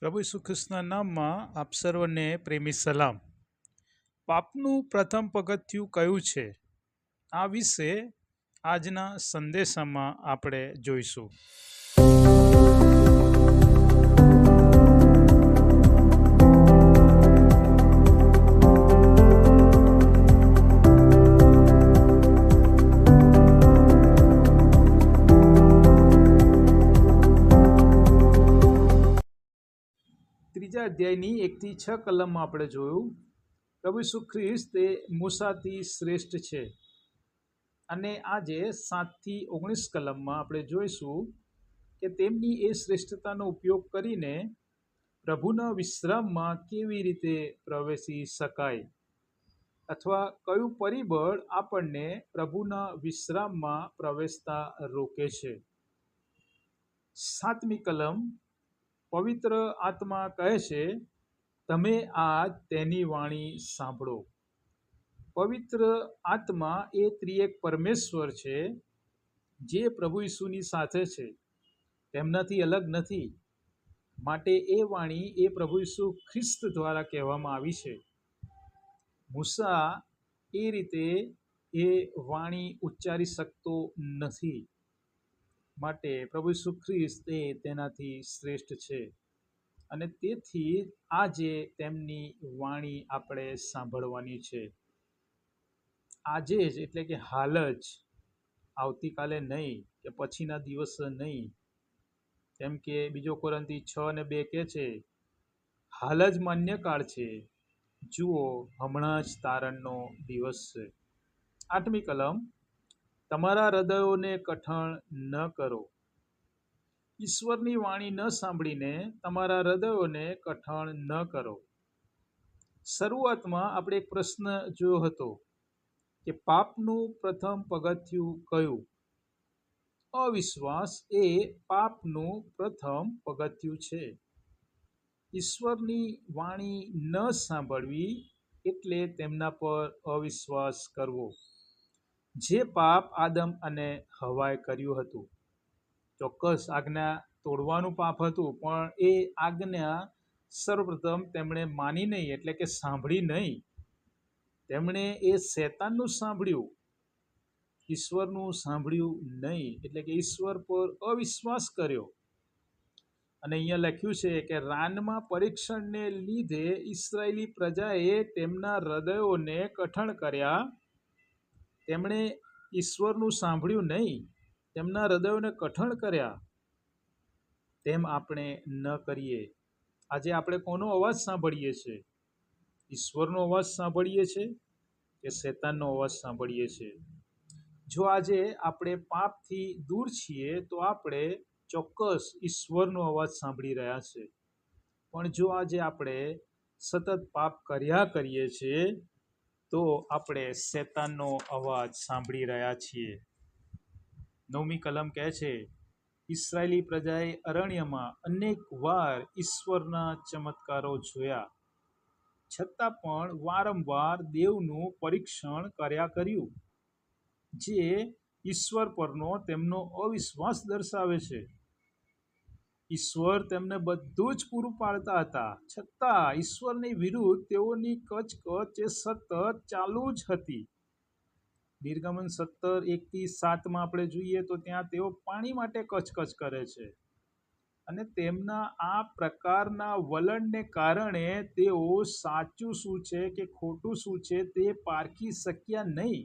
પ્રભુ ઈસુ ખ્રિસ્તના નામમાં આપ સર્વને પ્રેમી સલામ. પાપનું પ્રથમ પગથિયું કયું છે? આ વિશે આજના સંદેશામાં આપણે જોઈશું. ત્રીજા અધ્યાયની 1 થી 6 કલમમાં આપણે જોયું પ્રભુ ઈસુ ખ્રિસ્ત એ મૂસાથી શ્રેષ્ઠ છે. અને આજે 7 થી 19 કલમમાં આપણે જોઈશું કે તેમની એ શ્રેષ્ઠતાનો ઉપયોગ કરીને પ્રભુના વિશ્રામમાં કેવી રીતે પ્રવેશી શકાય, અથવા કયું પરિબળ આપણને પ્રભુના વિશ્રામમાં પ્રવેશતા રોકે છે. 7મી કલમ, પવિત્ર આત્મા કહે છે, તમે આજ તેની વાણી સાંભળો. પવિત્ર આત્મા એ ત્રિએક પરમેશ્વર છે, જે પ્રભુ ઈસુની સાથે છે, તેમનાથી અલગ નથી. માટે એ વાણી એ પ્રભુ ઈસુ ખ્રિસ્ત દ્વારા કહેવામાં આવી છે. મૂસા એ રીતે એ વાણી ઉચ્ચારી શકતો નથી, માટે પ્રભુ ઈસુ ખ્રિસ્ત એ તેનાથી શ્રેષ્ઠ છે. અને તેથી આજે તેમની વાણી આપણે સાંભળવાની છે. આજે જ, એટલે કે હાલ જ, આવતીકાલે નહીં કે પછીના દિવસે નહીં. કેમ કે 2 કોરિન્થી 6:2 કહે છે, હાલ જ માન્ય કાળ છે, જુઓ હમણાં જ તારણનો દિવસ છે. 8મી કલમ, તમારા હૃદયોને કઠણ ન કરો. ઈશ્વરની વાણી ન સાંભળીને તમારા હૃદયોને કઠણ ન કરો. શરૂઆતમાં આપણે એક પ્રશ્ન જોયો હતો કે પાપનું પ્રથમ પગથિયું કયું? અવિશ્વાસ એ પાપનું પ્રથમ પગથિયું છે. ઈશ્વરની વાણી ન સાંભળવી એટલે તેમના પર અવિશ્વાસ કરવો, જે પાપ આદમ અને હવાએ કર્યું હતું. ચોક્કસ આજ્ઞા તોડવાનું પાપ હતું, પણ એ આજ્ઞા સર્વપ્રથમ તેમણે માની નહીં, એટલે કે સાંભળી નહીં. તેમણે એ શૈતાનનું સાંભળ્યું, ઈશ્વરનું સાંભળ્યું નહીં, એટલે કે ઈશ્વર પર અવિશ્વાસ કર્યો. અને અહીંયા લખ્યું છે કે રાનમાં પરીક્ષણને લીધે ઇસ્રાયેલી પ્રજાએ તેમના હૃદયોને કઠણ કર્યા. તેમણે ઈશ્વરનું સાંભળ્યું નહીં, તેમના હૃદયોને કઠણ કર્યા. તેમ આપણે ન કરીએ. આજે આપણે કોનો અવાજ સાંભળીએ છીએ? ઈશ્વરનો અવાજ સાંભળીએ છીએ કે શૈતાનનો અવાજ સાંભળીએ છીએ? જો આજે આપણે પાપથી દૂર છીએ તો આપણે ચોક્કસ ઈશ્વરનો અવાજ સાંભળી રહ્યા છે. પણ જો આજે આપણે સતત પાપ કર્યા કરીએ છીએ તો આપણે શૈતાનનો અવાજ સાંભળી રહ્યા છીએ. 9મી કલમ કહે છે, ઇસ્રાયેલી પ્રજાએ અરણ્યમાં અનેક વાર ઈશ્વરના ચમત્કારો જોયા, છતાં પણ વારંવાર દેવનું પરીક્ષણ કર્યા કર્યું, જે ઈશ્વર પરનો તેમનો અવિશ્વાસ દર્શાવે છે. ઈશ્વર તેમને બધું જ પૂરું પાડતા હતા, છતાં ઈશ્વરની વિરુદ્ધ તેઓની કચકચ એ સતત ચાલુ જ હતી. નિર્ગમન 17:1-7 આપણે જોઈએ તો ત્યાં તેઓ પાણી માટે કચકચ કરે છે. અને તેમના આ પ્રકારના વલણને કારણે તેઓ સાચું શું છે કે ખોટું શું છે તે પારખી શક્યા નહીં.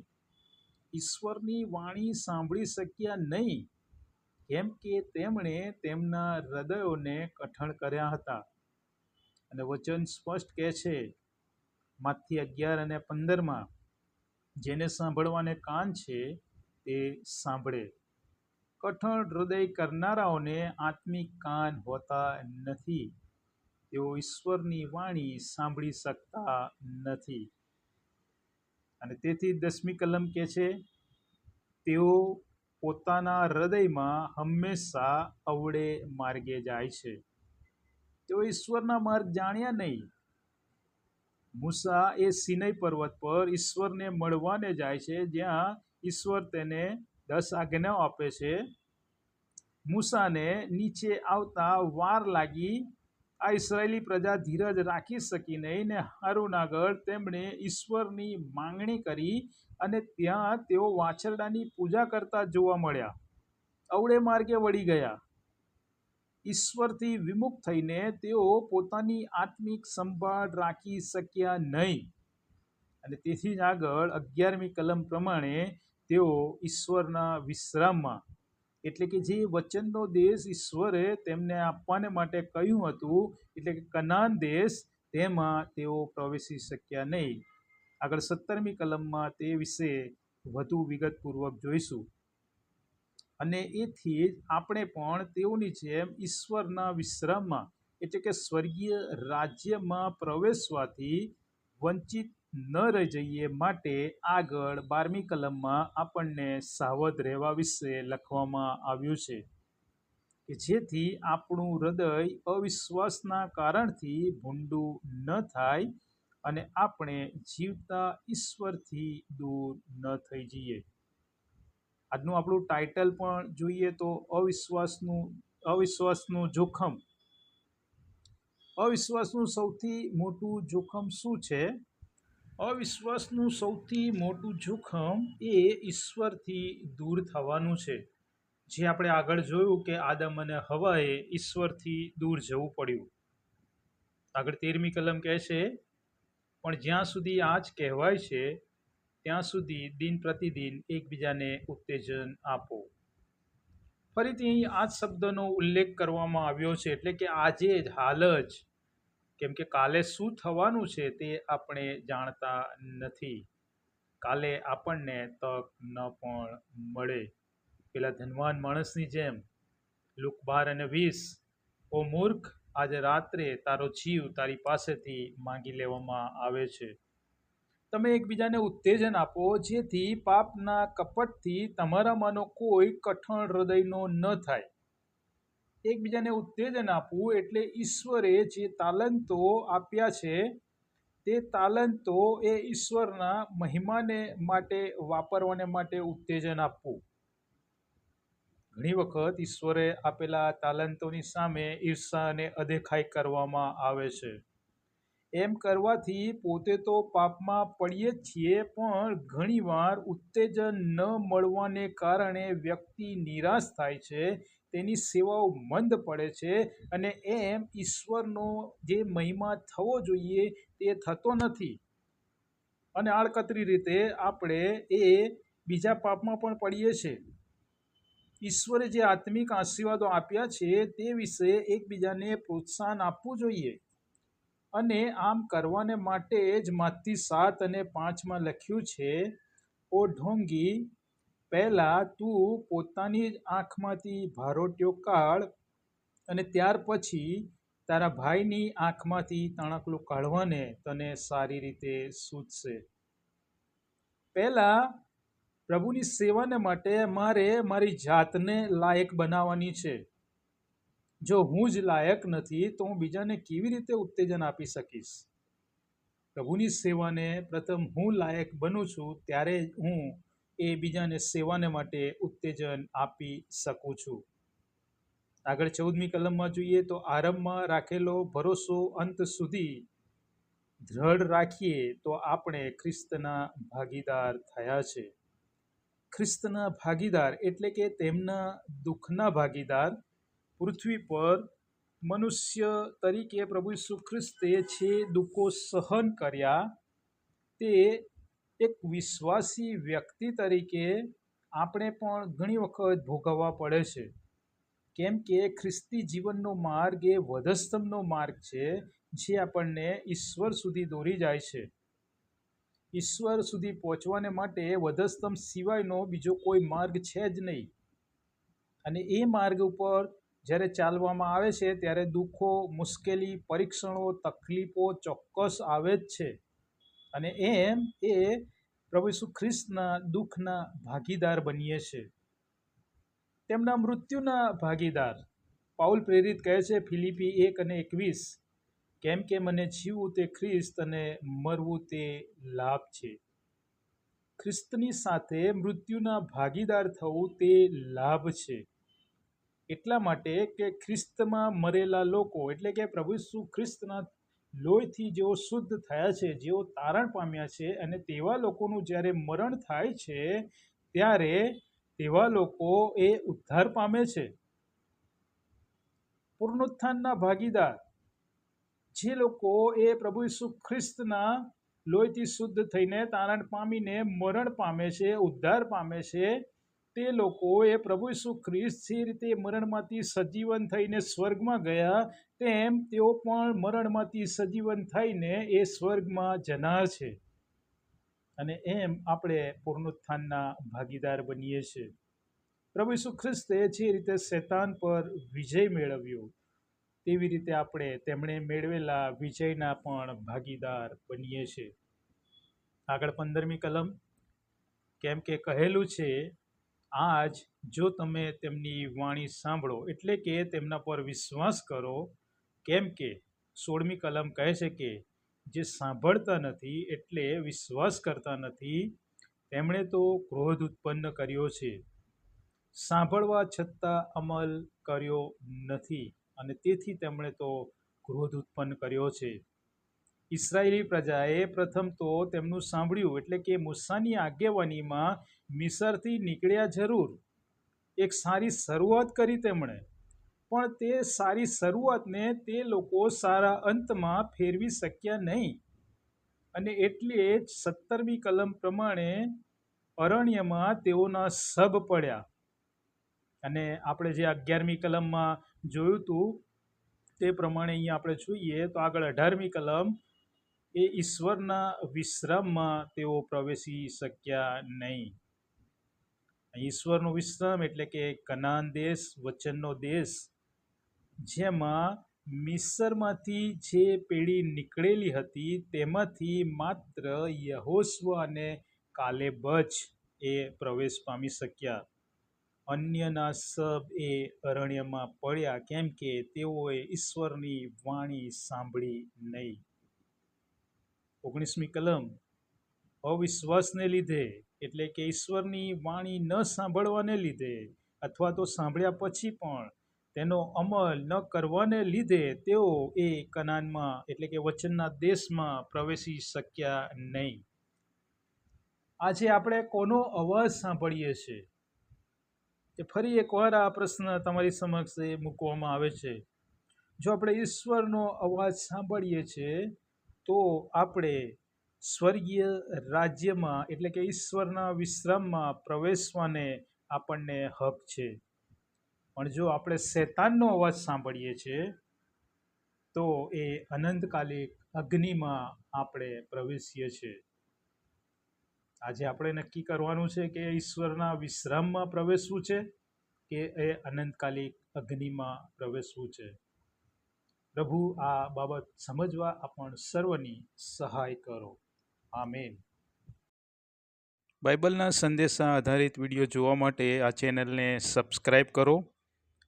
ઈશ્વરની વાણી સાંભળી શક્યા નહીં, કેમ કે તેમણે તેમના હૃદયોને કઠણ કર્યા હતા. અને વચન સ્પષ્ટ કહે છે, માથી 11:15, જેને સાંભળવાને કાન છે તે સાંભળે. કઠણ હૃદય કરનારાઓને આત્મિક કાન હોતા નથી, તેઓ ઈશ્વરની વાણી સાંભળી શકતા નથી. અને તેથી 10મી કલમ કહે છે, તેઓ પોતાના હૃદયમાં હંમેશા અવળે માર્ગે જાય છે. તેઓ ઈશ્વરના માર્ગ જાણ્યા નહીં. મૂસા એ સિનય પર્વત પર ઈશ્વરને મળવાને જાય છે, જ્યાં ઈશ્વર તેને 10 આજ્ઞાઓ આપે છે. મૂસાને નીચે આવતા વાર લાગી, આ ઇસરાયેલી પ્રજા ધીરજ રાખી શકી નહીં ને હારૂન આગળ તેમણે ઈશ્વરની માંગણી કરી અને ત્યાં તેઓ વાછરડાની પૂજા કરતા જોવા મળ્યા. અવળે માર્ગે વળી ગયા. ઈશ્વરથી વિમુખ થઈને તેઓ પોતાની આત્મિક સંભાળ રાખી શક્યા નહીં અને તેથી જ આગળ 11મી કલમ પ્રમાણે તેઓ ઈશ્વરના વિશ્રામમાં એટલે કે જે વચનનો દેશ ઈશ્વરે તેમને આપવાને માટે કહ્યું હતું એટલે કે કનાન દેશ, તેમાં તેઓ પ્રવેશી શક્યા નહીં. આગળ 17મી કલમમાં તે વિશે વધુ વિગતપૂર્વક જોઈશું. અને એથી જ આપણે પણ તેઓની જેમ ઈશ્વરના વિશ્રામમાં એટલે કે સ્વર્ગીય રાજ્યમાં પ્રવેશવાથી વંચિત ન રહી જઈએ માટે આગળ 12મી કલમમાં આપણને સાવધ રહેવા વિશે લખવામાં આવ્યું છે કે જેથી આપણું હૃદય અવિશ્વાસના કારણથી ભૂંડું ન થાય અને આપણે જીવતા ઈશ્વરથી દૂર ન થઈ જઈએ. આજનું આપણું ટાઇટલ પણ જોઈએ તો અવિશ્વાસનું જોખમ. અવિશ્વાસનું સૌથી મોટું જોખમ શું છે? અવિશ્વાસનું સૌથી મોટું જોખમ એ ઈશ્વરથી દૂર થવાનું છે. જે આપણે આગળ જોયું કે આદમ અને હવાએ ઈશ્વરથી દૂર જવું પડ્યું. આગળ 13મી કલમ કહે છે, પણ જ્યાં સુધી આ જ કહેવાય છે ત્યાં સુધી દિન પ્રતિદિન એકબીજાને ઉત્તેજન આપો. ફરીથી અહીં આ જ શબ્દનો ઉલ્લેખ કરવામાં આવ્યો છે એટલે કે આજે જ, હાલ જ, કેમ કે કાલે શું થવાનું છે તે આપણે જાણતા નથી. કાલે આપણને તક ન પણ મળે. પેલા ધનવાન માણસની જેમ લુક 12:20, ઓ મૂર્ખ, આજે રાત્રે તારો જીવ તારી પાસેથી માંગી લેવામાં આવે છે. તમે એકબીજાને ઉત્તેજન આપો જેથી પાપના કપટથી તમારામાંનો કોઈ કઠણ હૃદયનો ન થાય. એકબીજાને ઉત્તેજન આપવું એટલે ઈશ્વરે જે તાલંતો આપ્યા છે તે તાલંતો એ ઈશ્વરના મહિમાને માટે વાપરવાને માટે ઉત્તેજન આપવું. ઘણી વખત ઈશ્વરે આપેલા તાલંતોની સામે ઈર્ષા અને અદેખાઈ કરવામાં આવે છે. એમ કરવાથી પોતે તો પાપમાં પડીએ જ છીએ, પણ ઘણીવાર ઉત્તેજન ન મળવાને કારણે વ્યક્તિ નિરાશ થાય છે, તેની સેવાઓ મંદ પડે છે અને એમ ઈશ્વરનો જે મહિમા થવો જોઈએ તે થતો નથી. અને આડકતરી રીતે આપણે એ બીજા પાપમાં પણ પડીએ છીએ. ઈશ્વરે જે આત્મિક આશીર્વાદો આપ્યા છે તે વિશે એકબીજાને પ્રોત્સાહન આપવું જોઈએ. અને આમ કરવાને માટે જ માથી 7:5 લખ્યું છે, ઓ ઢોંગી, પહેલા તું પોતાની જ આંખમાંથી ભારોટ્યો કાઢ અને ત્યાર પછી તારા ભાઈની આંખમાંથી તણકલું કાઢવાને તને સારી રીતે સૂઝશે. પહેલા પ્રભુની સેવાને માટે મારે મારી જાતને લાયક બનાવવાની છે. જો હું જ લાયક નથી તો હું બીજાને કેવી રીતે ઉત્તેજન આપી શકીશ? પ્રભુની સેવાને પ્રથમ હું લાયક બનું છું ત્યારે હું એ બીજાને સેવાને માટે ઉત્તેજન આપી શકું છું. આગળ 14મી કલમમાં જોઈએ તો આરંભમાં રાખેલો ભરોસો અંત સુધી દ્રઢ રાખીએ તો આપણે ખ્રિસ્તના ભાગીદાર થયા છે. ખ્રિસ્તના ભાગીદાર એટલે કે તેમના દુઃખના ભાગીદાર. પૃથ્વી પર મનુષ્ય તરીકે પ્રભુ ઈસુ ખ્રિસ્તે જે દુઃખો સહન કર્યા તે એક વિશ્વાસી વ્યક્તિ તરીકે આપણે પણ ઘણી વખત ભોગવવા પડે છે. કેમ કે ખ્રિસ્તી જીવનનો માર્ગ એ વધસ્તંભનો માર્ગ છે જે આપણને ઈશ્વર સુધી દોરી જાય છે. ઈશ્વર સુધી પહોંચવાને માટે વધસ્તંભ સિવાયનો બીજો કોઈ માર્ગ છે જ નહીં. અને એ માર્ગ ઉપર જ્યારે ચાલવામાં આવે છે ત્યારે દુઃખો, મુશ્કેલી, પરીક્ષણો, તકલીફો ચોક્કસ આવે જ છે. અને એમ એ પ્રભુ ઈસુ ખ્રિસ્તના દુઃખના ભાગીદાર બનીએ છે. તેમના મૃત્યુના ભાગીદાર. પાઉલ પ્રેરિત કહે છે ફિલિપી 1:21, કેમ કે મને જીવવું તે ખ્રિસ્ત અને મરવું તે લાભ છે. ખ્રિસ્તની સાથે મૃત્યુના ભાગીદાર થવું તે લાભ છે. એટલા માટે કે ખ્રિસ્તમાં મરેલા લોકો એટલે કે પ્રભુ ઈસુ ખ્રિસ્તના લોહીથી જેઓ શુદ્ધ થયા છે, જેઓ તારણ પામ્યા છે, અને તેવા લોકોનું જ્યારે મરણ થાય છે ત્યારે તેવા લોકો એ ઉદ્ધાર પામે છે. પુનરુત્થાનના ભાગીદાર જે લોકો એ પ્રભુ ઈસુ ખ્રિસ્તના લોહીથી શુદ્ધ થઈને તારણ પામીને મરણ પામે છે, ઉદ્ધાર પામે છે, તે લોકો એ પ્રભુ ઈસુ ખ્રિસ્ત જે રીતે મરણમાંથી સજીવન થઈને સ્વર્ગમાં ગયા, તેમ તેઓ પણ મરણમાંથી સજીવન થઈને એ સ્વર્ગમાં જનાર છે. અને એમ આપણે પુનરુત્થાનના ભાગીદાર બનીએ છીએ. પ્રભુ ઈસુ ખ્રિસ્તે જે રીતે શૈતાન પર વિજય મેળવ્યો, તેવી રીતે આપણે તેમણે મેળવેલા વિજયના પણ ભાગીદાર બનીએ છીએ. આગળ 15મી કલમ, કેમ કે કહેલું છે, આજ જો તમે તેમની વાણી સાંભળો એટલે કે તેમના પર વિશ્વાસ કરો, કેમ કે 16મી કલમ કહે છે કે જે સાંભળતા નથી એટલે વિશ્વાસ કરતા નથી, તેમણે તો ક્રોધ ઉત્પન્ન કર્યો છે, સાંભળવા છતાં અમલ કર્યો નથી, અને તેથી તેમણે તો ક્રોધ ઉત્પન્ન કર્યો છે. ઇસરાયેલી પ્રજાએ પ્રથમ તો તેમનું સાંભળ્યું એટલે કે મૂસાની આગેવાનીમાં મિસરથી નીકળ્યા જરૂર, એક સારી શરૂઆત કરી તેમણે, પણ તે સારી શરૂઆતને તે લોકો સારા અંતમાં ફેરવી શક્યા નહીં. અને એટલે જ 17મી કલમ પ્રમાણે અરણ્યમાં તેઓના સબ પડ્યા. અને આપણે જે 11મી કલમમાં જોયું હતું તે પ્રમાણે અહીંયા આપણે જોઈએ તો આગળ 18મી કલમ, એ ઈશ્વરના વિશ્રામમાં તેઓ પ્રવેશી શક્યા નહીં. ઈશ્વરનો વિશ્રામ એટલે કે કનાન દેશ, વચનનો દેશ, જેમાં મિસરમાંથી જે પેઢી નીકળેલી હતી તેમાંથી માત્ર યહોશુ અને કાલેબ જ એ પ્રવેશ પામી શક્યા. અન્યના સબ એ અરણ્યમાં પડ્યા, કેમ કે તેઓએ ઈશ્વરની વાણી સાંભળી નહીં. 19મી કલમ, અવિશ્વાસને લીધે એટલે કે ઈશ્વરની વાણી ન સાંભળવાને લીધે અથવા તો સાંભળ્યા પછી પણ તેનો અમલ ન કરવાને લીધે તેઓ એ કનાનમાં એટલે કે વચનના દેશમાં પ્રવેશી શક્યા નહીં. આજે આપણે કોનો અવાજ સાંભળીએ છીએ? કે ફરી એકવાર આ પ્રશ્ન તમારી સમક્ષ મૂકવામાં આવે છે. જો આપણે ઈશ્વરનો અવાજ સાંભળીએ છીએ તો આપણે સ્વર્ગીય રાજ્યમાં એટલે કે ઈશ્વરના વિશ્રામમાં પ્રવેશવાને આપણને હક છે. પણ જો આપણે શૈતાનનો અવાજ સાંભળીએ છીએ તો એ અનંતકાલિક અગ્નિમાં આપણે પ્રવેશીએ છીએ. આજે આપણે નક્કી કરવાનું છે કે ઈશ્વરના વિશ્રામમાં પ્રવેશવું છે કે એ અનંતકાલિક અગ્નિમાં પ્રવેશવું છે. પ્રભુ આ બાબત સમજવા આપણ સર્વની સહાય કરો. આમેન. બાઇબલના સંદેશા આધારિત વિડીયો જોવા માટે આ ચેનલને સબસ્ક્રાઈબ કરો,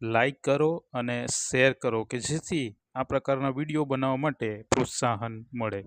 લાઈક કરો અને શેર કરો કે જેથી આ પ્રકારના વિડીયો બનાવવા માટે પ્રોત્સાહન મળે.